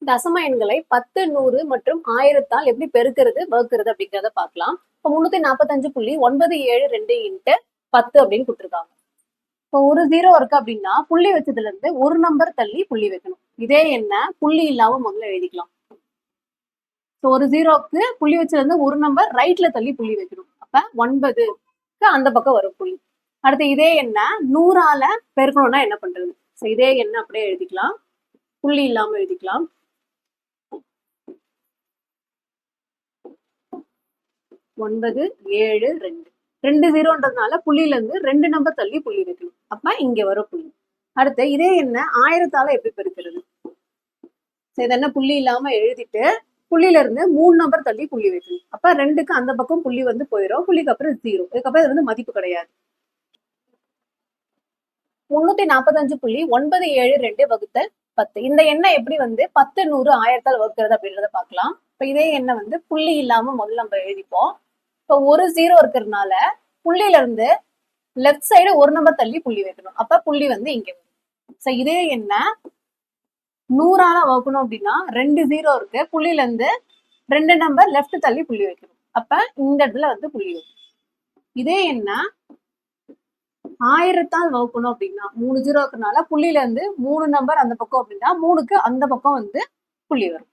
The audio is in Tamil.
தசம எண்களை 10, 100 மற்றும் 1000ஆல் எப்படி பெருக்கிறது வகுக்கிறது அப்படிங்கிறத பார்க்கலாம். இப்போ 345.972 இன்ட்டு 10 அப்படின்னு கொடுத்துருக்காங்க. இப்போ ஒரு 0 இருக்கு அப்படின்னா புள்ளி வச்சதுல இருந்து ஒரு நம்பர் தள்ளி புள்ளி வைக்கணும். இதே என்ன புள்ளி இல்லாம முதல்ல எழுதிக்கலாம். ஸோ ஒரு 0க்கு புள்ளி வச்சதுல இருந்து ஒரு நம்பர் ரைட்ல தள்ளி புள்ளி வைக்கணும். அப்ப 9க்கு அந்த பக்கம் வரும் புள்ளி. அடுத்து இதே என்ன 100ஆல பெருக்கணும்னா என்ன பண்றது? ஸோ இதே என்ன அப்படியே எழுதிக்கலாம், புள்ளி இல்லாம எழுதிக்கலாம். 9, 7, 2. 2 0ன்றதுனால புள்ளியில இருந்து 2 நம்பர் தள்ளி புள்ளி வைக்கணும். அப்ப இங்க வரும் புள்ளி. அடுத்து இதே என்ன 1000ஆல எப்படி பெருக்கிறது? இது என்ன புள்ளி இல்லாம எழுதிட்டு புள்ளியில இருந்து 3 நம்பர் தள்ளி புள்ளி வைக்கணும். அப்ப 2க்கு அந்த பக்கம் புள்ளி வந்து போயிடும். புள்ளிக்கு அப்புறம் 0. இதுக்கப்புறம் இது வந்து மதிப்பு கிடையாது. 345.972 வகுத்தல் 10. இந்த எண்ணை எப்படி வந்து 10, 100, 1000ஆல் வகுக்கிறது அப்படின்றத பார்க்கலாம். இப்ப இதே எண்ணை வந்து புள்ளி இல்லாம முதல்ல நம்ம எழுதிப்போம். இப்போ ஒரு 0 இருக்கிறதுனால புள்ளியில இருந்து லெஃப்ட் சைடு ஒரு நம்பர் தள்ளி புள்ளி வைக்கணும். அப்ப புள்ளி வந்து இங்க வரும். ஸோ இதே என்ன 100ஆல வகுக்கணும் அப்படின்னா 2 0 இருக்கு, புள்ளியில இருந்து 2 நம்பர் லெஃப்ட் தள்ளி புள்ளி வைக்கணும். அப்ப இந்த இடத்துல வந்து புள்ளி வரும். இதே என்ன 1000ஆல் வகுக்கணும் அப்படின்னா 3 0 இருக்கிறதுனால புள்ளியில இருந்து 3 நம்பர் அந்த பக்கம் அப்படின்னா 3க்கு அந்த பக்கம் வந்து புள்ளி வரும்.